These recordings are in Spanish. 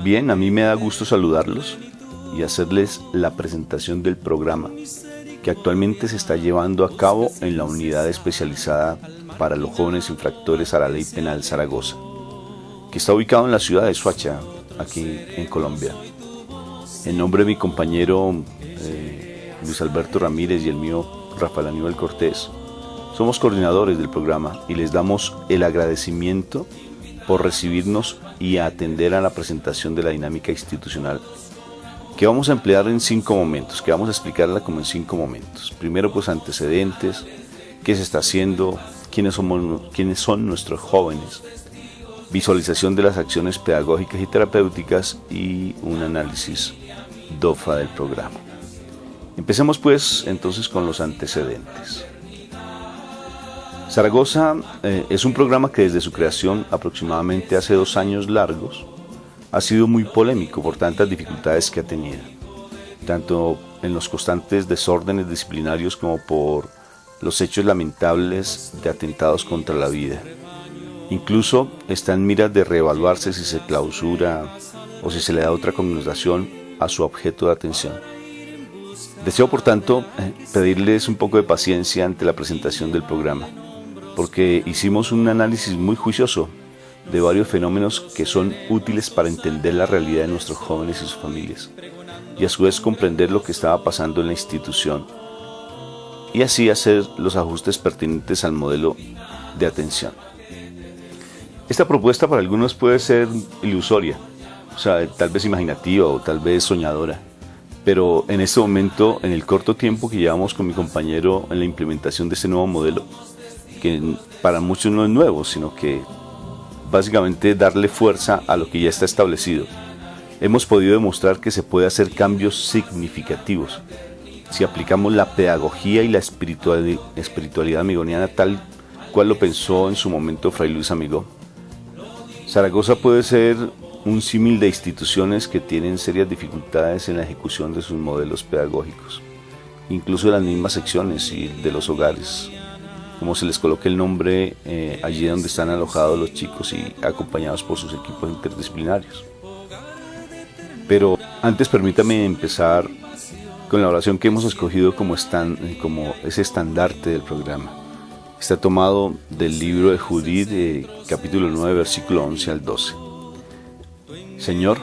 Bien, a mí me da gusto saludarlos y hacerles la presentación del programa que actualmente se está llevando a cabo en la unidad especializada para los jóvenes infractores a la Ley Penal Zaragoza, que está ubicado en la ciudad de Soacha, aquí en Colombia. En nombre de mi compañero Luis Alberto Ramírez y el mío Rafael Aníbal Cortés, somos coordinadores del programa y les damos el agradecimiento por recibirnos y atender a la presentación de la dinámica institucional que vamos a emplear en 5 momentos, que vamos a explicarla como en 5 momentos. Primero, pues antecedentes, qué se está haciendo, quiénes son nuestros jóvenes, visualización de las acciones pedagógicas y terapéuticas y un análisis DOFA del programa. Empecemos pues entonces con los antecedentes. Zaragoza es un programa que desde su creación aproximadamente hace 2 años largos ha sido muy polémico por tantas dificultades que ha tenido, tanto en los constantes desórdenes disciplinarios como por los hechos lamentables de atentados contra la vida. Incluso está en miras de reevaluarse si se clausura o si se le da otra connotación a su objeto de atención. Deseo, por tanto, pedirles un poco de paciencia ante la presentación del programa, porque hicimos un análisis muy juicioso de varios fenómenos que son útiles para entender la realidad de nuestros jóvenes y sus familias, y a su vez comprender lo que estaba pasando en la institución, y así hacer los ajustes pertinentes al modelo de atención. Esta propuesta para algunos puede ser ilusoria, o sea, tal vez imaginativa o tal vez soñadora, pero en este momento, en el corto tiempo que llevamos con mi compañero en la implementación de este nuevo modelo, que para muchos no es nuevo, sino que básicamente darle fuerza a lo que ya está establecido, hemos podido demostrar que se puede hacer cambios significativos si aplicamos la pedagogía y la espiritualidad amigoniana tal cual lo pensó en su momento Fray Luis Amigó. Zaragoza puede ser un símil de instituciones que tienen serias dificultades en la ejecución de sus modelos pedagógicos, incluso de las mismas secciones y de los hogares, como se les coloque el nombre allí donde están alojados los chicos y acompañados por sus equipos interdisciplinarios. Pero antes permítame empezar con la oración que hemos escogido como ese estandarte del programa. Está tomado del libro de Judith, capítulo 9, versículo 11 al 12. Señor,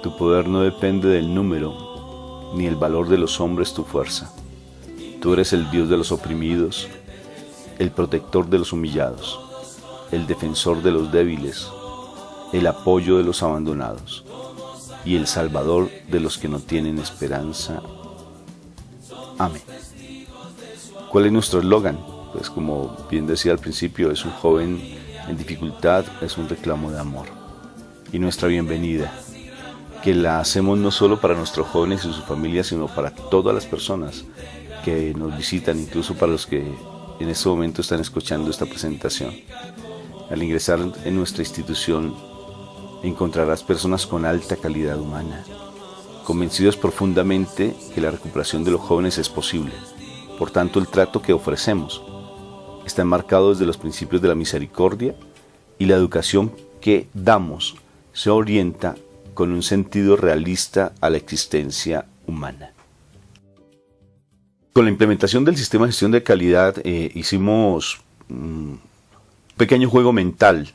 tu poder no depende del número, ni el valor de los hombres tu fuerza. Tú eres el Dios de los oprimidos, el protector de los humillados, el defensor de los débiles, el apoyo de los abandonados y el salvador de los que no tienen esperanza. Amén. ¿Cuál es nuestro eslogan? Pues como bien decía al principio, es un joven en dificultad, es un reclamo de amor. Y nuestra bienvenida, que la hacemos no solo para nuestros jóvenes y sus familias, sino para todas las personas que nos visitan, incluso para los que en este momento están escuchando esta presentación. Al ingresar en nuestra institución encontrarás personas con alta calidad humana, convencidos profundamente que la recuperación de los jóvenes es posible. Por tanto, el trato que ofrecemos está enmarcado desde los principios de la misericordia y la educación que damos se orienta con un sentido realista a la existencia humana. Con la implementación del sistema de gestión de calidad hicimos un pequeño juego mental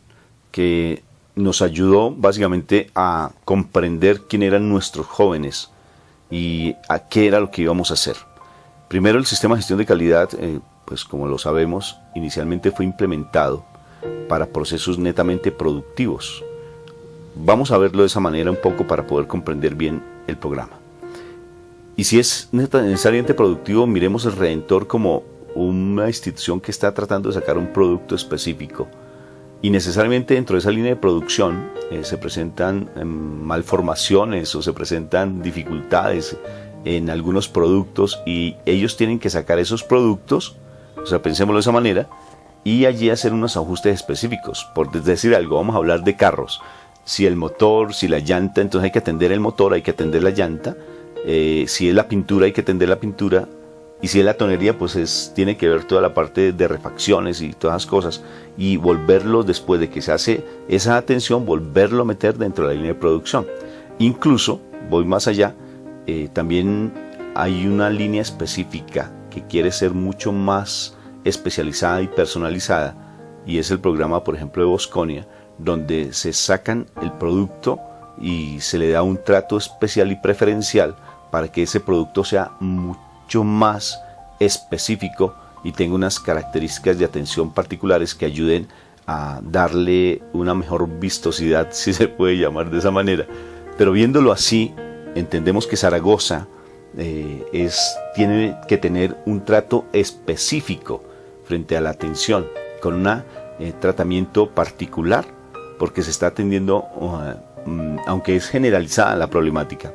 que nos ayudó básicamente a comprender quién eran nuestros jóvenes y a qué era lo que íbamos a hacer. Primero, el sistema de gestión de calidad, pues como lo sabemos, inicialmente fue implementado para procesos netamente productivos. Vamos a verlo de esa manera un poco para poder comprender bien el programa. Y si es necesariamente productivo, miremos el Redentor como una institución que está tratando de sacar un producto específico. Y necesariamente dentro de esa línea de producción se presentan malformaciones o se presentan dificultades en algunos productos y ellos tienen que sacar esos productos, o sea, pensémoslo de esa manera, y allí hacer unos ajustes específicos. Por decir algo, vamos a hablar de carros. Si el motor, si la llanta, entonces hay que atender el motor, hay que atender la llanta. Si es la pintura, hay que atender la pintura. Y si es la tonería, pues tiene que ver toda la parte de refacciones y todas esas cosas. Y volverlo, después de que se hace esa atención, volverlo a meter dentro de la línea de producción. Incluso, voy más allá, también hay una línea específica que quiere ser mucho más especializada y personalizada. Y es el programa, por ejemplo, de Bosconia, donde se sacan el producto y se le da un trato especial y preferencial para que ese producto sea mucho más específico y tenga unas características de atención particulares que ayuden a darle una mejor vistosidad, si se puede llamar de esa manera. Pero viéndolo así, entendemos que Zaragoza tiene que tener un trato específico frente a la atención, con un tratamiento particular, porque se está atendiendo, aunque es generalizada la problemática,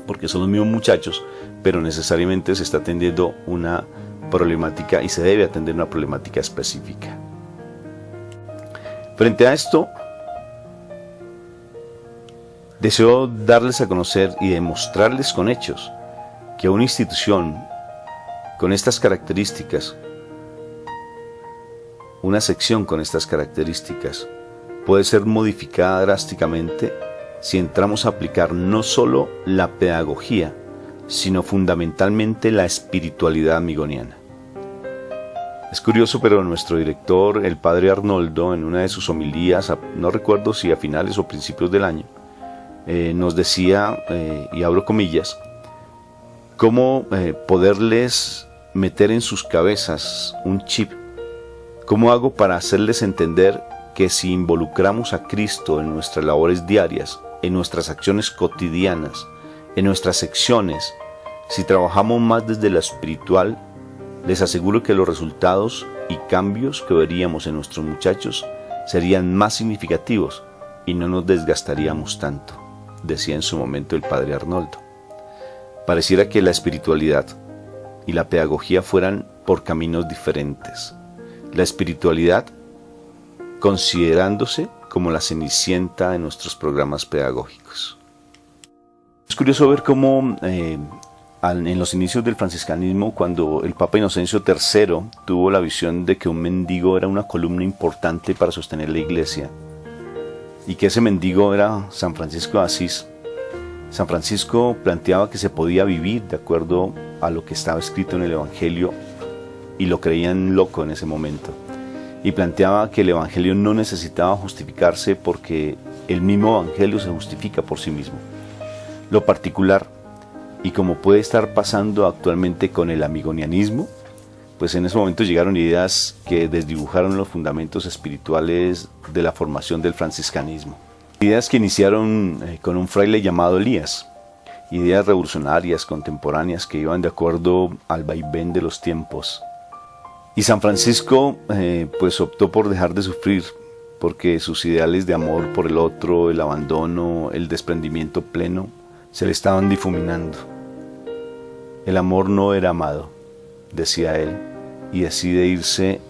porque son los mismos muchachos, pero necesariamente se está atendiendo una problemática y se debe atender una problemática específica. Frente a esto, deseo darles a conocer y demostrarles con hechos que una institución con estas características, una sección con estas características, puede ser modificada drásticamente si entramos a aplicar no solo la pedagogía, sino fundamentalmente la espiritualidad amigoniana. Es curioso, pero nuestro director, el padre Arnoldo, en una de sus homilías, no recuerdo si a finales o principios del año, nos decía, y abro comillas, cómo poderles meter en sus cabezas un chip. ¿Cómo hago para hacerles entender que si involucramos a Cristo en nuestras labores diarias, en nuestras acciones cotidianas, en nuestras secciones, si trabajamos más desde lo espiritual, les aseguro que los resultados y cambios que veríamos en nuestros muchachos serían más significativos y no nos desgastaríamos tanto, decía en su momento el padre Arnoldo. Pareciera que la espiritualidad y la pedagogía fueran por caminos diferentes. La espiritualidad considerándose como la cenicienta de nuestros programas pedagógicos. Es curioso ver cómo en los inicios del franciscanismo, cuando el Papa Inocencio III tuvo la visión de que un mendigo era una columna importante para sostener la iglesia y que ese mendigo era San Francisco de Asís, San Francisco planteaba que se podía vivir de acuerdo a lo que estaba escrito en el Evangelio y lo creían loco en ese momento. Y planteaba que el Evangelio no necesitaba justificarse porque el mismo Evangelio se justifica por sí mismo. Lo particular, y como puede estar pasando actualmente con el amigonianismo, pues en ese momento llegaron ideas que desdibujaron los fundamentos espirituales de la formación del franciscanismo. Ideas que iniciaron con un fraile llamado Elías, ideas revolucionarias, contemporáneas, que iban de acuerdo al vaivén de los tiempos. Y San Francisco pues optó por dejar de sufrir, porque sus ideales de amor por el otro, el abandono, el desprendimiento pleno, se le estaban difuminando. El amor no era amado, decía él, y decide irse,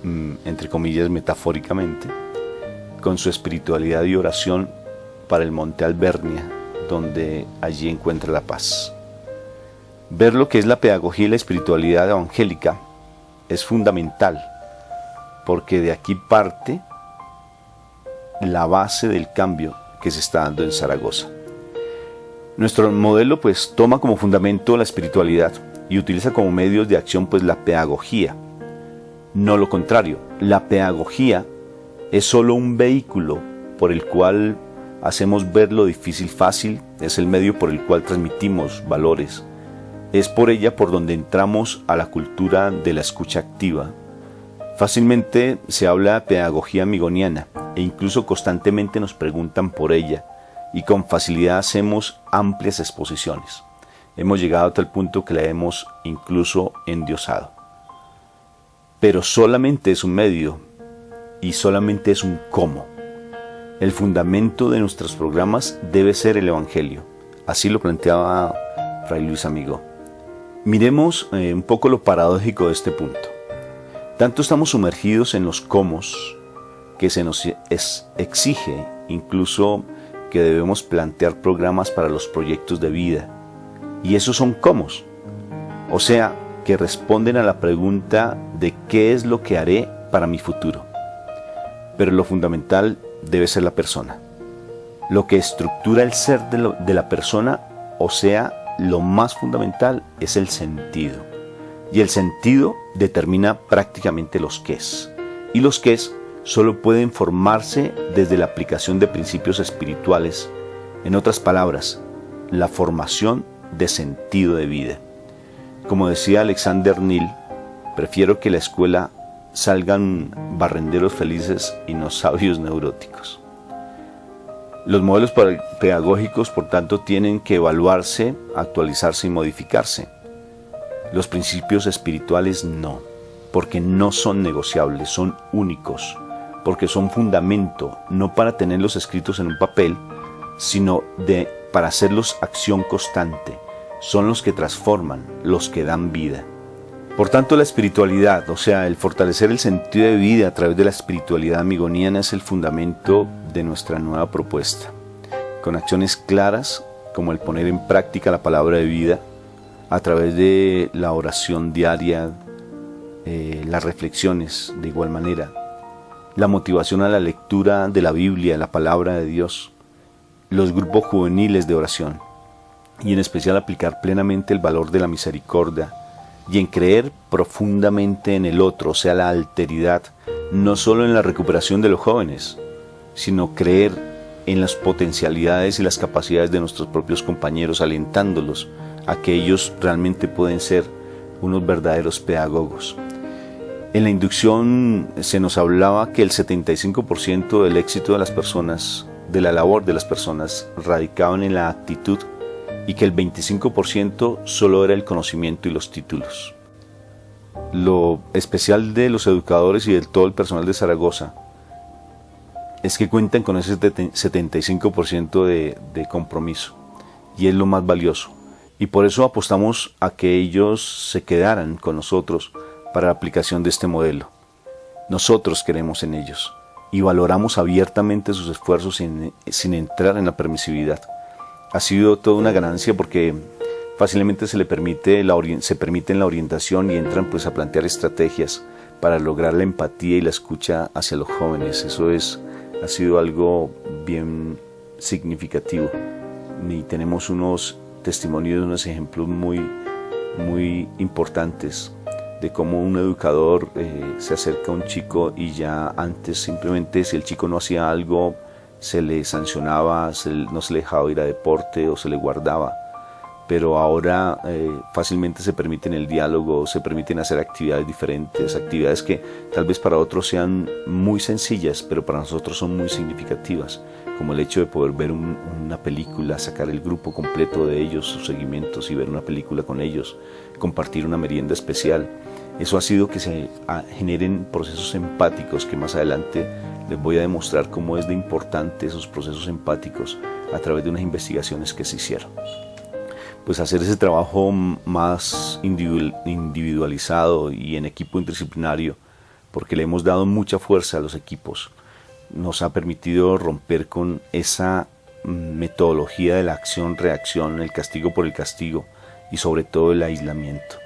entre comillas metafóricamente, con su espiritualidad y oración para el monte Albernia, donde allí encuentra la paz. Ver lo que es la pedagogía y la espiritualidad evangélica es fundamental, porque de aquí parte la base del cambio que se está dando en Zaragoza. Nuestro modelo pues toma como fundamento la espiritualidad y utiliza como medios de acción pues la pedagogía. No lo contrario, la pedagogía es solo un vehículo por el cual hacemos ver lo difícil fácil, es el medio por el cual transmitimos valores. Es por ella por donde entramos a la cultura de la escucha activa. Fácilmente se habla de pedagogía amigoniana e incluso constantemente nos preguntan por ella y con facilidad hacemos amplias exposiciones. Hemos llegado a tal punto que la hemos incluso endiosado. Pero solamente es un medio y solamente es un cómo. El fundamento de nuestros programas debe ser el Evangelio. Así lo planteaba Fray Luis Amigó. Miremos un poco lo paradójico de este punto. Tanto estamos sumergidos en los cómo que se nos exige incluso que debemos plantear programas para los proyectos de vida. Y esos son cómo. O sea, que responden a la pregunta de qué es lo que haré para mi futuro. Pero lo fundamental debe ser la persona. Lo que estructura el ser de la persona, o sea, lo más fundamental es el sentido. Y el sentido determina prácticamente los qués. Y los qués solo pueden formarse desde la aplicación de principios espirituales. En otras palabras, la formación de sentido de vida. Como decía Alexander Neal, prefiero que la escuela salgan barrenderos felices y no sabios neuróticos. Los modelos pedagógicos, por tanto, tienen que evaluarse, actualizarse y modificarse. Los principios espirituales no, porque no son negociables, son únicos, porque son fundamento, no para tenerlos escritos en un papel, sino para hacerlos acción constante. Son los que transforman, los que dan vida. Por tanto, la espiritualidad, o sea, el fortalecer el sentido de vida a través de la espiritualidad amigoniana es el fundamento de nuestra nueva propuesta. Con acciones claras, como el poner en práctica la palabra de vida, a través de la oración diaria, las reflexiones de igual manera, la motivación a la lectura de la Biblia, la palabra de Dios, los grupos juveniles de oración, y en especial aplicar plenamente el valor de la misericordia, y en creer profundamente en el otro, o sea, la alteridad, no solo en la recuperación de los jóvenes, sino creer en las potencialidades y las capacidades de nuestros propios compañeros, alentándolos a que ellos realmente pueden ser unos verdaderos pedagogos. En la inducción se nos hablaba que el 75% del éxito de las personas, de la labor de las personas, radicaban en la actitud, y que el 25% solo era el conocimiento y los títulos. Lo especial de los educadores y de todo el personal de Zaragoza es que cuentan con ese 75% de compromiso, y es lo más valioso. Y por eso apostamos a que ellos se quedaran con nosotros para la aplicación de este modelo. Nosotros creemos en ellos y valoramos abiertamente sus esfuerzos sin entrar en la permisividad. Ha sido toda una ganancia porque fácilmente se permiten la orientación y entran pues a plantear estrategias para lograr la empatía y la escucha hacia los jóvenes. Eso ha sido algo bien significativo, y tenemos unos testimonios, unos ejemplos muy importantes de cómo un educador se acerca a un chico y ya antes simplemente si el chico no hacía algo se le sancionaba, no se le dejaba ir a deporte o se le guardaba, pero ahora fácilmente se permiten el diálogo, se permiten hacer actividades diferentes, actividades que tal vez para otros sean muy sencillas, pero para nosotros son muy significativas, como el hecho de poder ver una película, sacar el grupo completo de ellos, sus seguimientos y ver una película con ellos, compartir una merienda especial. Eso ha sido que se generen procesos empáticos que más adelante les voy a demostrar cómo es de importante esos procesos empáticos a través de unas investigaciones que se hicieron. Pues hacer ese trabajo más individualizado y en equipo interdisciplinario, porque le hemos dado mucha fuerza a los equipos, nos ha permitido romper con esa metodología de la acción-reacción, el castigo por el castigo y sobre todo el aislamiento.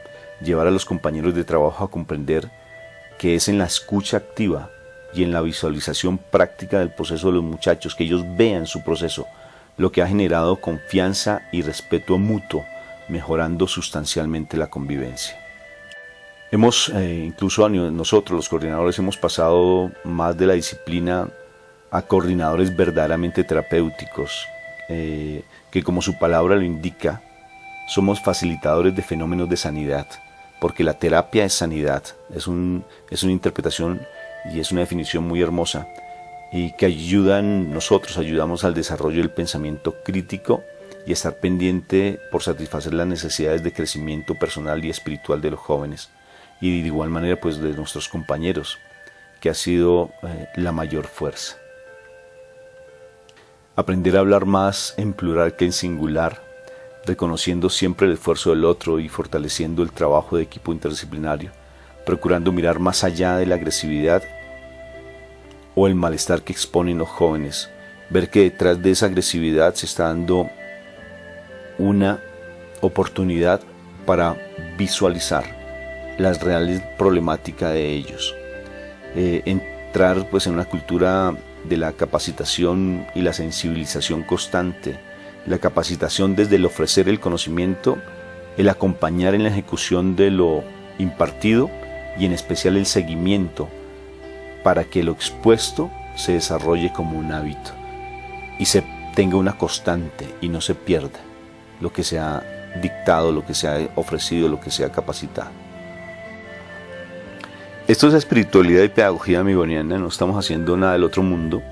Llevar a los compañeros de trabajo a comprender que es en la escucha activa y en la visualización práctica del proceso de los muchachos, que ellos vean su proceso, lo que ha generado confianza y respeto mutuo, mejorando sustancialmente la convivencia. Incluso nosotros los coordinadores hemos pasado más de la disciplina a coordinadores verdaderamente terapéuticos, que como su palabra lo indica, somos facilitadores de fenómenos de sanidad, porque la terapia es sanidad, es una interpretación y es una definición muy hermosa y que nosotros ayudamos al desarrollo del pensamiento crítico y estar pendiente por satisfacer las necesidades de crecimiento personal y espiritual de los jóvenes y de igual manera pues de nuestros compañeros, que ha sido la mayor fuerza. Aprender a hablar más en plural que en singular, reconociendo siempre el esfuerzo del otro y fortaleciendo el trabajo de equipo interdisciplinario, procurando mirar más allá de la agresividad o el malestar que exponen los jóvenes, ver que detrás de esa agresividad se está dando una oportunidad para visualizar las reales problemáticas de ellos. Entrar pues en una cultura de la capacitación y la sensibilización constante, la capacitación desde el ofrecer el conocimiento, el acompañar en la ejecución de lo impartido y en especial el seguimiento para que lo expuesto se desarrolle como un hábito y se tenga una constante y no se pierda lo que se ha dictado, lo que se ha ofrecido, lo que se ha capacitado. Esto es espiritualidad y pedagogía amigoniana. No estamos haciendo nada del otro mundo,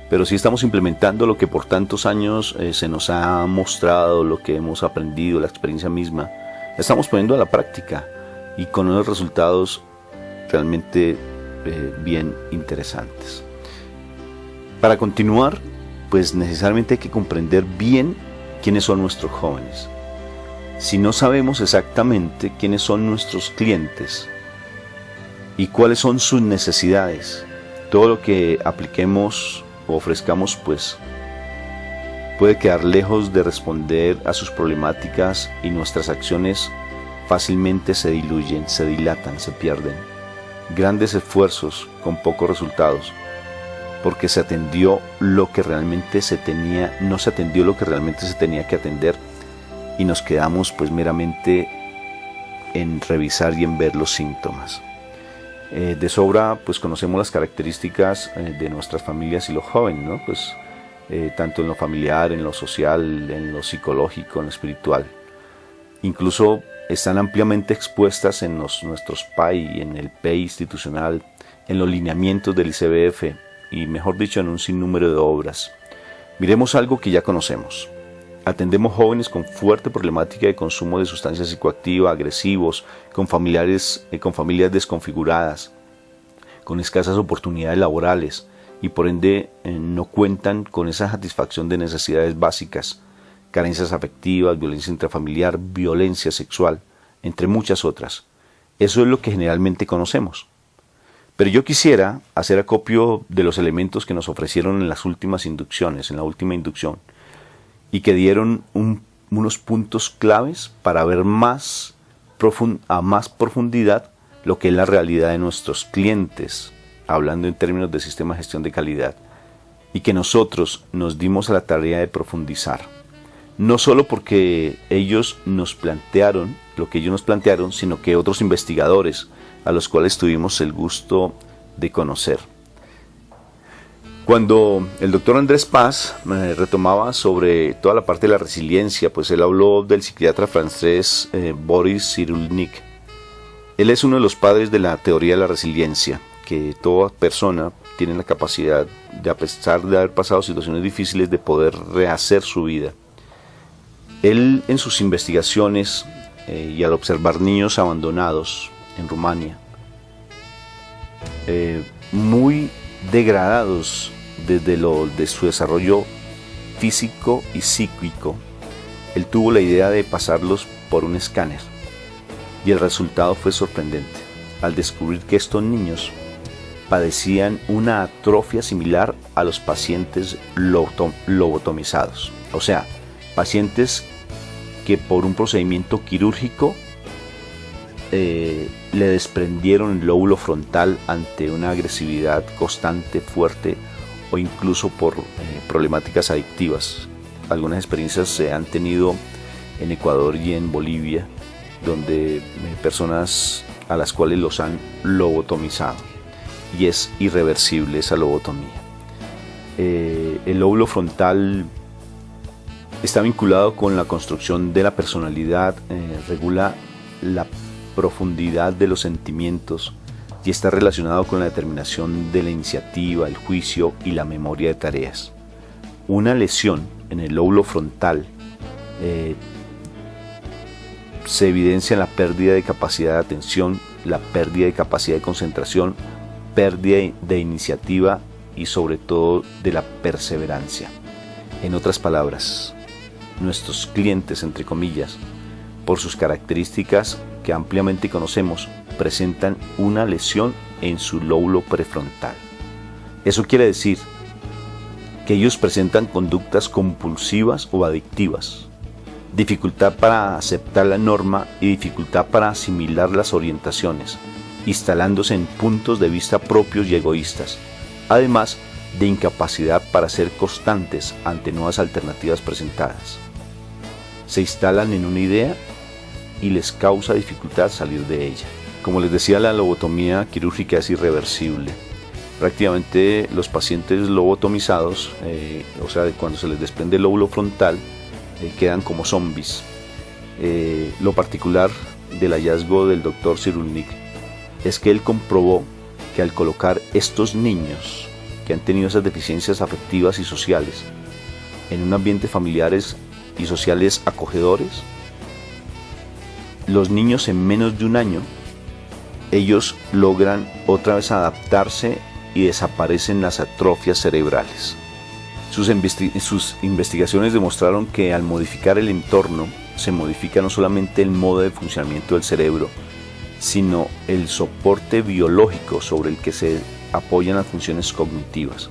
pero sí estamos implementando lo que por tantos años se nos ha mostrado, lo que hemos aprendido, la experiencia misma. La estamos poniendo a la práctica y con unos resultados realmente bien interesantes. Para continuar, pues necesariamente hay que comprender bien quiénes son nuestros jóvenes. Si no sabemos exactamente quiénes son nuestros clientes y cuáles son sus necesidades, todo lo que apliquemos o ofrezcamos pues puede quedar lejos de responder a sus problemáticas y nuestras acciones fácilmente se diluyen, se dilatan, se pierden. Grandes esfuerzos con pocos resultados, porque se atendió lo que realmente se tenía, no se atendió lo que realmente se tenía que atender y nos quedamos pues meramente en revisar y en ver los síntomas. De sobra pues conocemos las características de nuestras familias y los jóvenes, ¿no? Pues tanto en lo familiar, en lo social, en lo psicológico, en lo espiritual. Incluso están ampliamente expuestas en nuestros PAI, en el PEI institucional, en los lineamientos del ICBF y mejor dicho en un sinnúmero de obras. Miremos algo que ya conocemos. Atendemos jóvenes con fuerte problemática de consumo de sustancias psicoactivas, agresivos, con familias desconfiguradas, con escasas oportunidades laborales y por ende no cuentan con esa satisfacción de necesidades básicas, carencias afectivas, violencia intrafamiliar, violencia sexual, entre muchas otras. Eso es lo que generalmente conocemos. Pero yo quisiera hacer acopio de los elementos que nos ofrecieron en las últimas inducciones, en la última inducción, y que dieron unos puntos claves para ver a más profundidad lo que es la realidad de nuestros clientes, hablando en términos de sistema de gestión de calidad, y que nosotros nos dimos a la tarea de profundizar. No solo porque ellos nos plantearon lo que ellos nos plantearon, sino que otros investigadores a los cuales tuvimos el gusto de conocer. Cuando el doctor Andrés Paz retomaba sobre toda la parte de la resiliencia, pues él habló del psiquiatra francés Boris Cyrulnik. Él es uno de los padres de la teoría de la resiliencia, que toda persona tiene la capacidad de, a pesar de haber pasado situaciones difíciles, de poder rehacer su vida. Él en sus investigaciones y al observar niños abandonados en Rumania, muy degradados de su desarrollo físico y psíquico, él tuvo la idea de pasarlos por un escáner y el resultado fue sorprendente al descubrir que estos niños padecían una atrofia similar a los pacientes lobotomizados, o sea, pacientes que por un procedimiento quirúrgico le desprendieron el lóbulo frontal ante una agresividad constante, fuerte, o incluso por problemáticas adictivas. Algunas experiencias se han tenido en Ecuador y en Bolivia, donde personas a las cuales los han lobotomizado, y es irreversible esa lobotomía. El lóbulo frontal está vinculado con la construcción de la personalidad, regula la profundidad de los sentimientos y está relacionado con la determinación de la iniciativa, el juicio y la memoria de tareas. Una lesión en el lóbulo frontal se evidencia en la pérdida de capacidad de atención, la pérdida de capacidad de concentración, pérdida de iniciativa y sobre todo de la perseverancia. En otras palabras, nuestros clientes, entre comillas, por sus características que ampliamente conocemos, presentan una lesión en su lóbulo prefrontal. Eso quiere decir que ellos presentan conductas compulsivas o adictivas, dificultad para aceptar la norma y dificultad para asimilar las orientaciones, instalándose en puntos de vista propios y egoístas, además de incapacidad para ser constantes ante nuevas alternativas presentadas. Se instalan en una idea y les causa dificultad salir de ella. Como les decía, la lobotomía quirúrgica es irreversible. Prácticamente los pacientes lobotomizados, o sea, cuando se les desprende el lóbulo frontal, quedan como zombies. Lo particular del hallazgo del Dr. Cyrulnik es que él comprobó que al colocar estos niños que han tenido esas deficiencias afectivas y sociales en un ambiente familiares y sociales acogedores, los niños en menos de un año, ellos logran otra vez adaptarse y desaparecen las atrofias cerebrales. Sus investigaciones demostraron que al modificar el entorno, se modifica no solamente el modo de funcionamiento del cerebro, sino el soporte biológico sobre el que se apoyan las funciones cognitivas.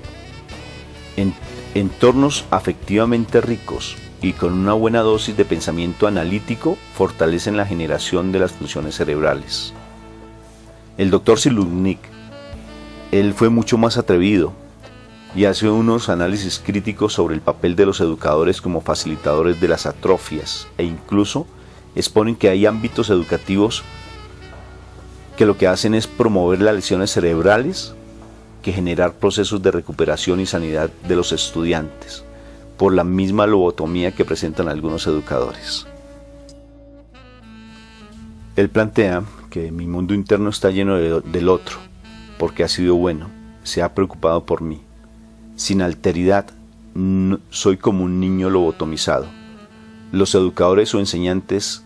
En entornos afectivamente ricos y con una buena dosis de pensamiento analítico fortalecen la generación de las funciones cerebrales. El Dr. Cyrulnik, él fue mucho más atrevido y hace unos análisis críticos sobre el papel de los educadores como facilitadores de las atrofias, e incluso exponen que hay ámbitos educativos que lo que hacen es promover las lesiones cerebrales que generar procesos de recuperación y sanidad de los estudiantes por la misma lobotomía que presentan algunos educadores. Él plantea que mi mundo interno está lleno del otro, porque ha sido bueno, se ha preocupado por mí. Sin alteridad, soy como un niño lobotomizado. Los educadores o enseñantes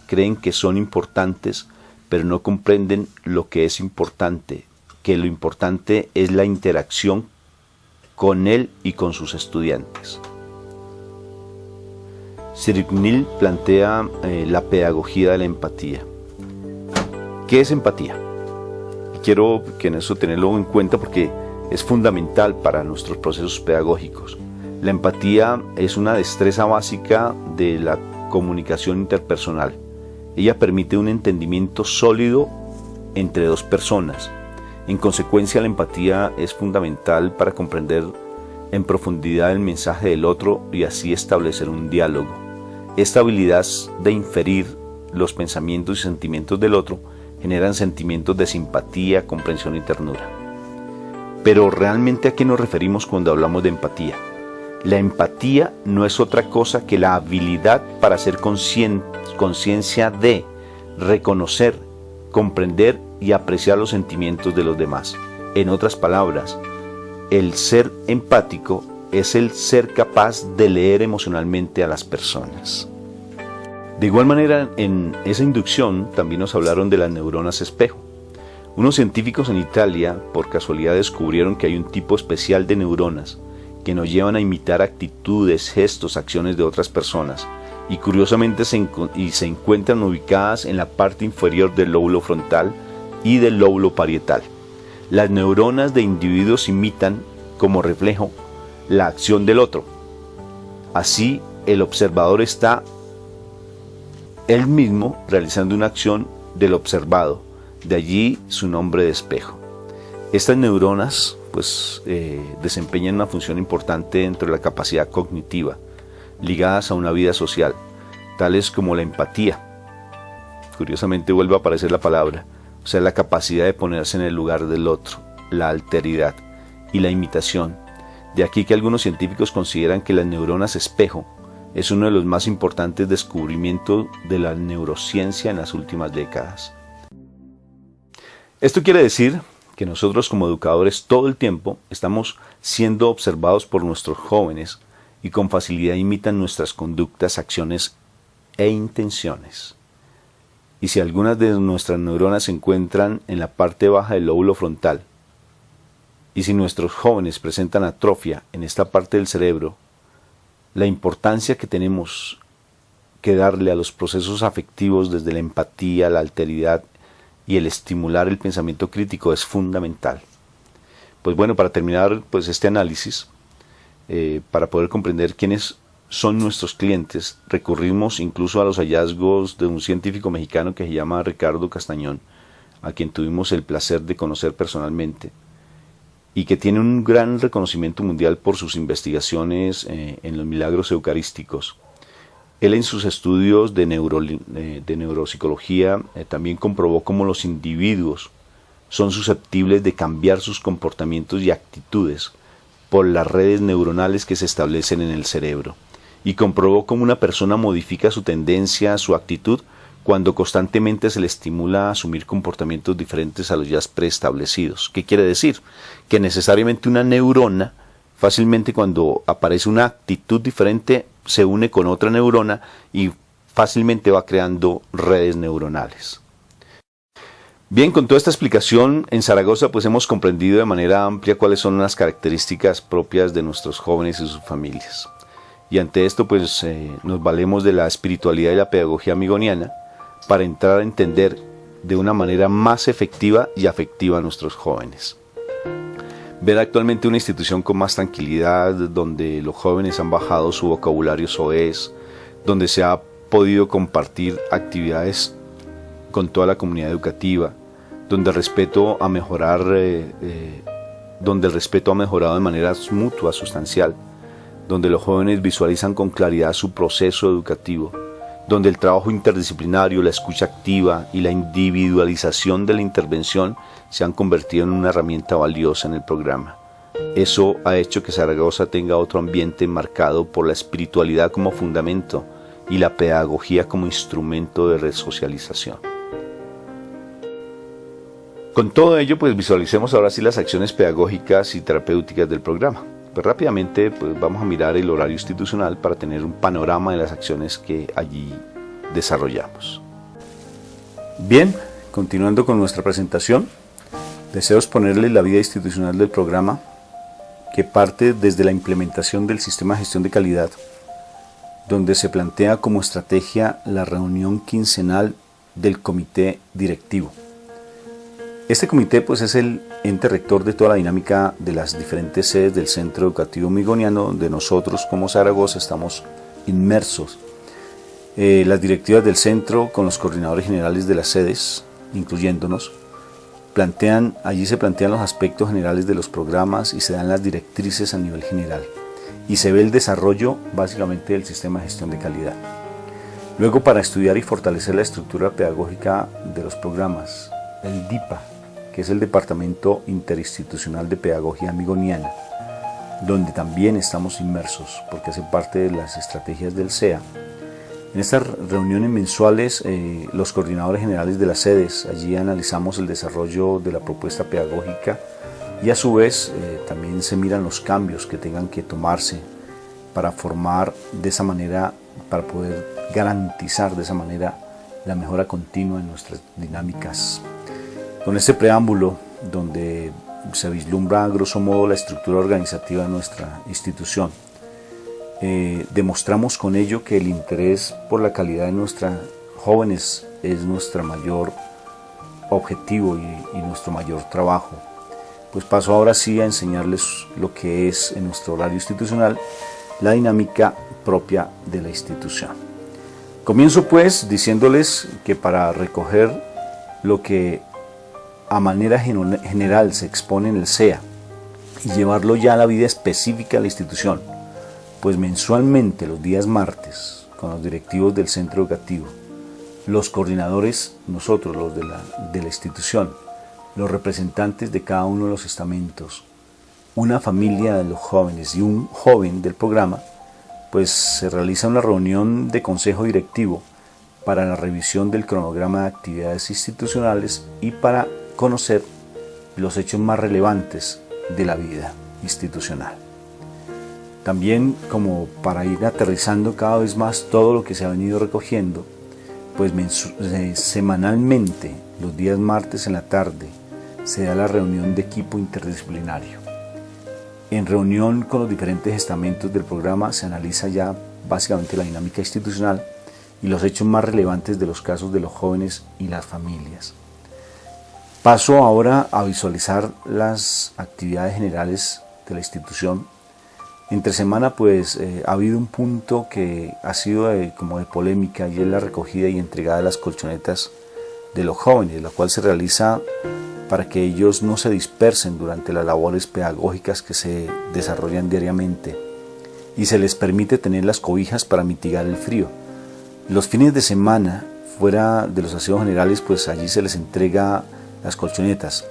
creen que son importantes, pero no comprenden lo que es importante, que lo importante es la interacción con él y con sus estudiantes. Cyrulnik plantea la pedagogía de la empatía. ¿Qué es empatía? Quiero que en eso tenerlo en cuenta porque es fundamental para nuestros procesos pedagógicos. La empatía es una destreza básica de la comunicación interpersonal. Ella permite un entendimiento sólido entre dos personas. En consecuencia, la empatía es fundamental para comprender en profundidad el mensaje del otro y así establecer un diálogo. Esta habilidad de inferir los pensamientos y sentimientos del otro generan sentimientos de simpatía, comprensión y ternura. Pero ¿realmente a qué nos referimos cuando hablamos de empatía? La empatía no es otra cosa que la habilidad para hacer conciencia de reconocer, comprender y apreciar los sentimientos de los demás. En otras palabras, el ser empático es el ser capaz de leer emocionalmente a las personas. De igual manera, en esa inducción también nos hablaron de las neuronas espejo. Unos científicos en Italia, por casualidad, descubrieron que hay un tipo especial de neuronas que nos llevan a imitar actitudes, gestos, acciones de otras personas y curiosamente se encuentran ubicadas en la parte inferior del lóbulo frontal y del lóbulo parietal. Las neuronas de individuos imitan como reflejo la acción del otro. Así, el observador está él mismo realizando una acción del observado, de allí su nombre de espejo. Estas neuronas desempeñan una función importante dentro de la capacidad cognitiva, ligadas a una vida social, tales como la empatía. Curiosamente vuelve a aparecer la palabra, o sea, la capacidad de ponerse en el lugar del otro, la alteridad y la imitación. De aquí que algunos científicos consideran que las neuronas espejo es uno de los más importantes descubrimientos de la neurociencia en las últimas décadas. Esto quiere decir que nosotros como educadores todo el tiempo estamos siendo observados por nuestros jóvenes y con facilidad imitan nuestras conductas, acciones e intenciones. Y si algunas de nuestras neuronas se encuentran en la parte baja del lóbulo frontal, y si nuestros jóvenes presentan atrofia en esta parte del cerebro, la importancia que tenemos que darle a los procesos afectivos desde la empatía, la alteridad y el estimular el pensamiento crítico es fundamental. Pues bueno, para terminar este análisis, para poder comprender quiénes son nuestros clientes, recurrimos incluso a los hallazgos de un científico mexicano que se llama Ricardo Castañón, a quien tuvimos el placer de conocer personalmente, y que tiene un gran reconocimiento mundial por sus investigaciones en los milagros eucarísticos. Él en sus estudios de neuropsicología también comprobó cómo los individuos son susceptibles de cambiar sus comportamientos y actitudes por las redes neuronales que se establecen en el cerebro, y comprobó cómo una persona modifica su tendencia, su actitud, cuando constantemente se le estimula a asumir comportamientos diferentes a los ya preestablecidos. ¿Qué quiere decir? Que necesariamente una neurona, fácilmente cuando aparece una actitud diferente, se une con otra neurona y fácilmente va creando redes neuronales. Bien, con toda esta explicación, en Zaragoza pues hemos comprendido de manera amplia cuáles son las características propias de nuestros jóvenes y sus familias. Y ante esto pues nos valemos de la espiritualidad y la pedagogía amigoniana para entrar a entender de una manera más efectiva y afectiva a nuestros jóvenes. Ver actualmente una institución con más tranquilidad, donde los jóvenes han bajado su vocabulario soez, donde se ha podido compartir actividades con toda la comunidad educativa, donde el respeto ha mejorado de manera mutua, sustancial, donde los jóvenes visualizan con claridad su proceso educativo, donde el trabajo interdisciplinario, la escucha activa y la individualización de la intervención se han convertido en una herramienta valiosa en el programa. Eso ha hecho que Zaragoza tenga otro ambiente marcado por la espiritualidad como fundamento y la pedagogía como instrumento de resocialización. Con todo ello, pues visualicemos ahora sí las acciones pedagógicas y terapéuticas del programa. Pues rápidamente pues vamos a mirar el horario institucional para tener un panorama de las acciones que allí desarrollamos. Bien, continuando con nuestra presentación, deseo exponerles la vida institucional del programa, que parte desde la implementación del sistema de gestión de calidad, donde se plantea como estrategia la reunión quincenal del comité directivo. Este comité pues es el ente rector de toda la dinámica de las diferentes sedes del Centro Educativo Amigoniano, donde nosotros como Zaragoza estamos inmersos. Las directivas del centro con los coordinadores generales de las sedes, incluyéndonos, allí se plantean los aspectos generales de los programas y se dan las directrices a nivel general. Y se ve el desarrollo básicamente del sistema de gestión de calidad. Luego, para estudiar y fortalecer la estructura pedagógica de los programas, el DIPA, que es el Departamento Interinstitucional de Pedagogía Amigoniana, donde también estamos inmersos porque hace parte de las estrategias del SEA. En estas reuniones mensuales, los coordinadores generales de las sedes, allí analizamos el desarrollo de la propuesta pedagógica y a su vez también se miran los cambios que tengan que tomarse para formar de esa manera, para poder garantizar de esa manera la mejora continua en nuestras dinámicas. Con este preámbulo, donde se vislumbra a grosso modo la estructura organizativa de nuestra institución, demostramos con ello que el interés por la calidad de nuestros jóvenes es nuestro mayor objetivo y nuestro mayor trabajo. Pues paso ahora sí a enseñarles lo que es en nuestro horario institucional la dinámica propia de la institución. Comienzo pues diciéndoles que para recoger lo que a manera general se expone en el SEA y llevarlo ya a la vida específica de la institución, pues mensualmente los días martes, con los directivos del centro educativo, los coordinadores, nosotros los de la institución, los representantes de cada uno de los estamentos, una familia de los jóvenes y un joven del programa, pues se realiza una reunión de consejo directivo para la revisión del cronograma de actividades institucionales y para conocer los hechos más relevantes de la vida institucional. También, como para ir aterrizando cada vez más todo lo que se ha venido recogiendo, pues semanalmente, los días martes en la tarde, se da la reunión de equipo interdisciplinario. En reunión con los diferentes estamentos del programa se analiza ya básicamente la dinámica institucional y los hechos más relevantes de los casos de los jóvenes y las familias. Paso ahora a visualizar las actividades generales de la institución, Entre semana pues ha habido un punto que ha sido como de polémica, y es la recogida y entregada de las colchonetas de los jóvenes, la cual se realiza para que ellos no se dispersen durante las labores pedagógicas que se desarrollan diariamente, y se les permite tener las cobijas para mitigar el frío. Los fines de semana, fuera de los aseos generales, pues allí se les entrega las colchonetas,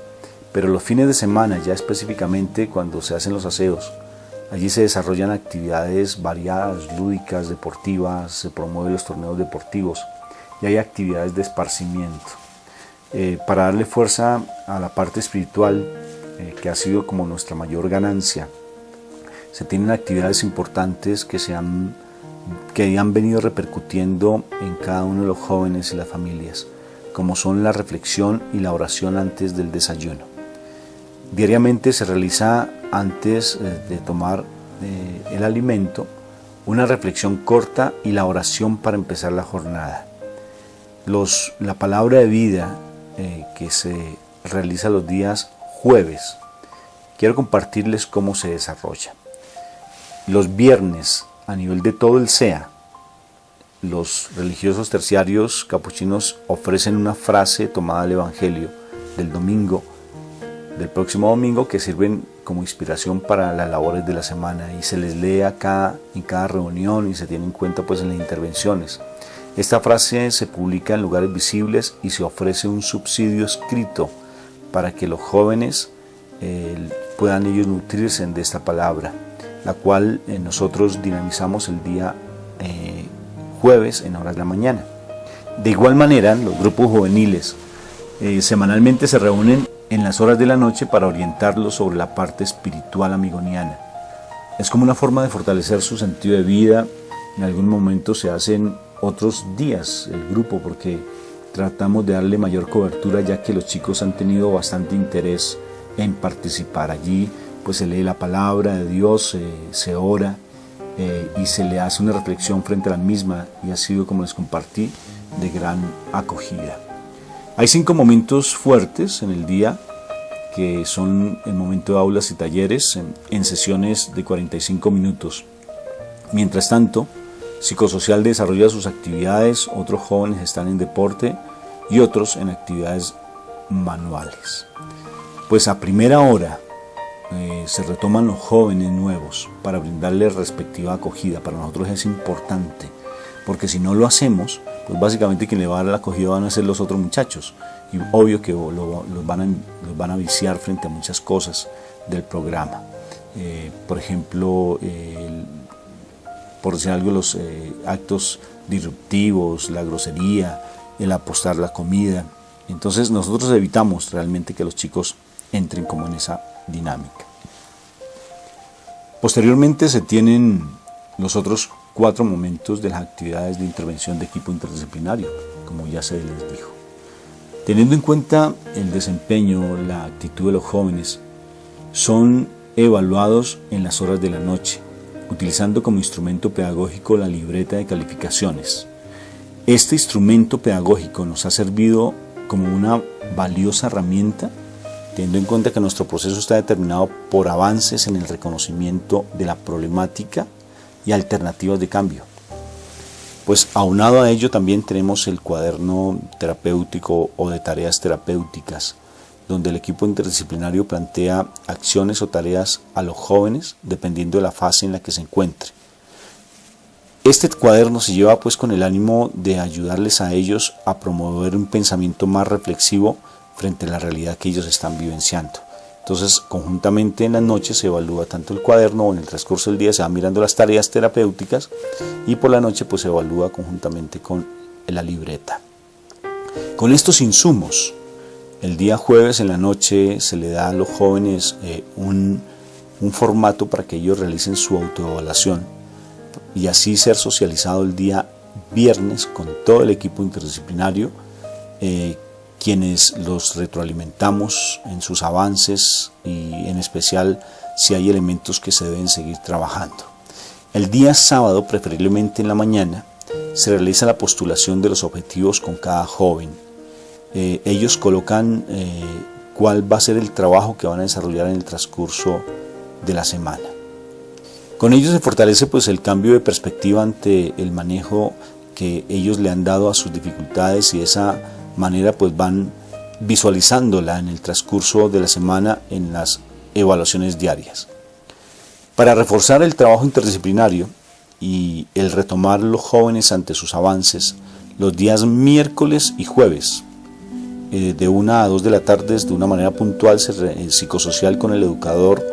pero los fines de semana, ya específicamente cuando se hacen los aseos, allí se desarrollan actividades variadas, lúdicas, deportivas, se promueven los torneos deportivos y hay actividades de esparcimiento. Para darle fuerza a la parte espiritual, que ha sido como nuestra mayor ganancia, se tienen actividades importantes que han venido repercutiendo en cada uno de los jóvenes y las familias, como son la reflexión y la oración antes del desayuno. Diariamente se realiza, antes de tomar el alimento, una reflexión corta y la oración para empezar la jornada. La palabra de vida que se realiza los días jueves, quiero compartirles cómo se desarrolla. Los viernes, a nivel de todo el SEA, los religiosos terciarios capuchinos ofrecen una frase tomada del Evangelio del próximo domingo, que sirven como inspiración para las labores de la semana, y se les lee acá en cada reunión y se tiene en cuenta pues en las intervenciones. Esta frase se publica en lugares visibles y se ofrece un subsidio escrito para que los jóvenes puedan ellos nutrirse de esta palabra, la cual nosotros dinamizamos el día jueves en horas de la mañana. De igual manera, los grupos juveniles semanalmente se reúnen en las horas de la noche para orientarlos sobre la parte espiritual amigoniana. Es como una forma de fortalecer su sentido de vida. En algún momento se hacen otros días el grupo, porque tratamos de darle mayor cobertura, ya que los chicos han tenido bastante interés en participar. Allí pues se lee la palabra de Dios, se ora y se le hace una reflexión frente a la misma, y ha sido, como les compartí, de gran acogida. Hay 5 momentos fuertes en el día, que son el momento de aulas y talleres en sesiones de 45 minutos. Mientras tanto, Psicosocial desarrolla sus actividades, otros jóvenes están en deporte y otros en actividades manuales. Pues a primera hora se retoman los jóvenes nuevos para brindarles respectiva acogida. Para nosotros es importante, porque si no lo hacemos, pues básicamente quien le va a dar la acogida van a ser los otros muchachos, y obvio que los van a viciar frente a muchas cosas del programa. Por ejemplo, por decir algo, los actos disruptivos, la grosería, el apostar la comida. Entonces nosotros evitamos realmente que los chicos entren como en esa dinámica. Posteriormente se tienen los otros 4 momentos de las actividades de intervención de equipo interdisciplinario, como ya se les dijo. Teniendo en cuenta el desempeño, la actitud de los jóvenes, son evaluados en las horas de la noche, utilizando como instrumento pedagógico la libreta de calificaciones. Este instrumento pedagógico nos ha servido como una valiosa herramienta, teniendo en cuenta que nuestro proceso está determinado por avances en el reconocimiento de la problemática y alternativas de cambio. Pues aunado a ello también tenemos el cuaderno terapéutico o de tareas terapéuticas, donde el equipo interdisciplinario plantea acciones o tareas a los jóvenes dependiendo de la fase en la que se encuentre. Este cuaderno se lleva pues con el ánimo de ayudarles a ellos a promover un pensamiento más reflexivo frente a la realidad que ellos están vivenciando. Entonces, conjuntamente en las noches se evalúa tanto el cuaderno, o en el transcurso del día se van mirando las tareas terapéuticas, y por la noche pues se evalúa conjuntamente con la libreta. Con estos insumos, el día jueves en la noche se le da a los jóvenes un formato para que ellos realicen su autoevaluación, y así ser socializado el día viernes con todo el equipo interdisciplinario, quienes los retroalimentamos en sus avances y en especial si hay elementos que se deben seguir trabajando. El día sábado, preferiblemente en la mañana, se realiza la postulación de los objetivos con cada joven. Ellos colocan cuál va a ser el trabajo que van a desarrollar en el transcurso de la semana. Con ello se fortalece pues el cambio de perspectiva ante el manejo que ellos le han dado a sus dificultades, y de esa manera pues van visualizándola en el transcurso de la semana en las evaluaciones diarias. Para reforzar el trabajo interdisciplinario y el retomar los jóvenes ante sus avances, los días miércoles y jueves, de 1 a 2 de la tarde, de una manera puntual, el psicosocial con el educador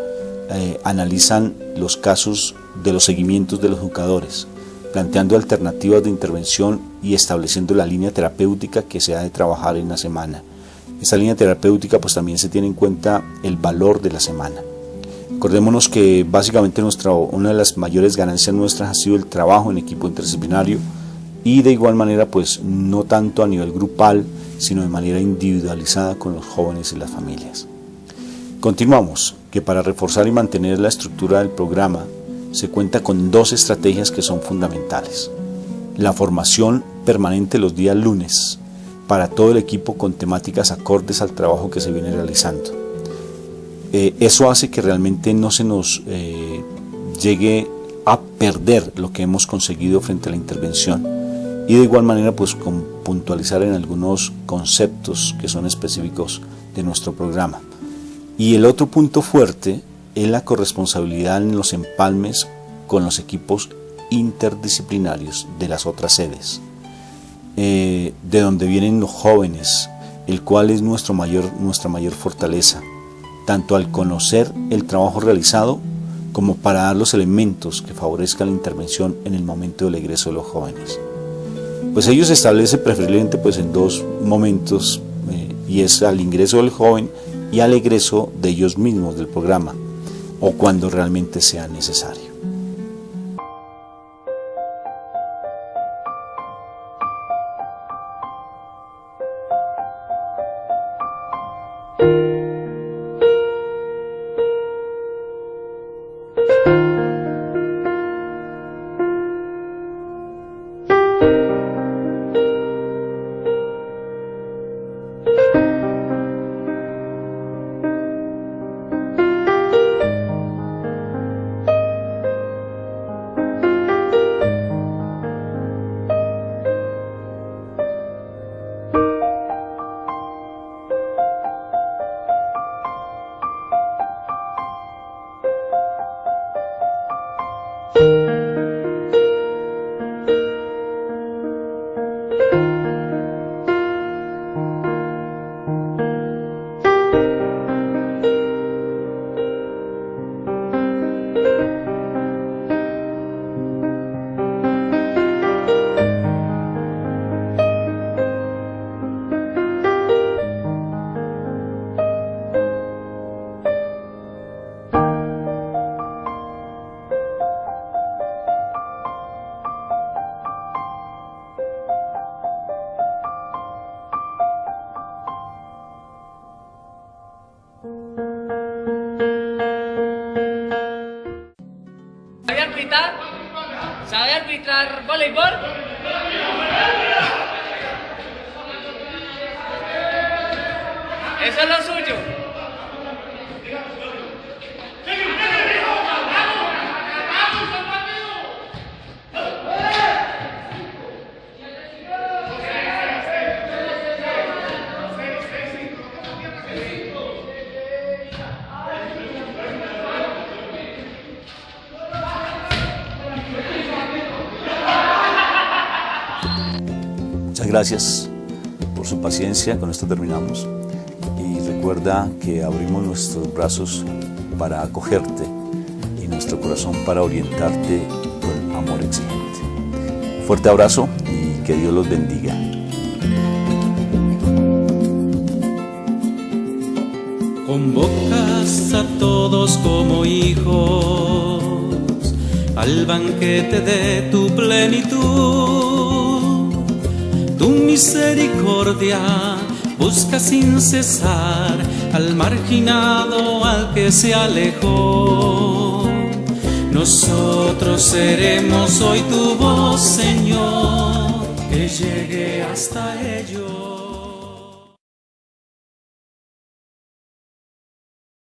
analizan los casos de los seguimientos de los educadores, planteando alternativas de intervención y estableciendo la línea terapéutica que se ha de trabajar en la semana. Esta línea terapéutica pues también se tiene en cuenta el valor de la semana. Acordémonos que básicamente una de las mayores ganancias nuestras ha sido el trabajo en equipo interdisciplinario, y de igual manera pues no tanto a nivel grupal, sino de manera individualizada con los jóvenes y las familias. Continuamos, que para reforzar y mantener la estructura del programa se cuenta con 2 estrategias que son fundamentales. La formación permanente los días lunes para todo el equipo con temáticas acordes al trabajo que se viene realizando. Eso hace que realmente no se nos llegue a perder lo que hemos conseguido frente a la intervención, y de igual manera pues con puntualizar en algunos conceptos que son específicos de nuestro programa. Y el otro punto fuerte es la corresponsabilidad en los empalmes con los equipos interdisciplinarios de las otras sedes, de donde vienen los jóvenes, el cual es nuestra mayor fortaleza, tanto al conocer el trabajo realizado como para dar los elementos que favorezcan la intervención en el momento del egreso de los jóvenes. Pues ello se establece preferiblemente pues en 2 momentos, y es al ingreso del joven y al egreso de ellos mismos del programa, o cuando realmente sea necesario. ¿Sabe arbitrar voleibol? Eso es lo suyo. Muchas gracias por su paciencia. Con esto terminamos, y recuerda que abrimos nuestros brazos para acogerte y nuestro corazón para orientarte con amor exigente. Fuerte abrazo y que Dios los bendiga. Convocas a todos como hijos al banquete de tu plenitud. Tu misericordia busca sin cesar al marginado, al que se alejó. Nosotros seremos hoy tu voz, Señor, que llegue hasta ellos.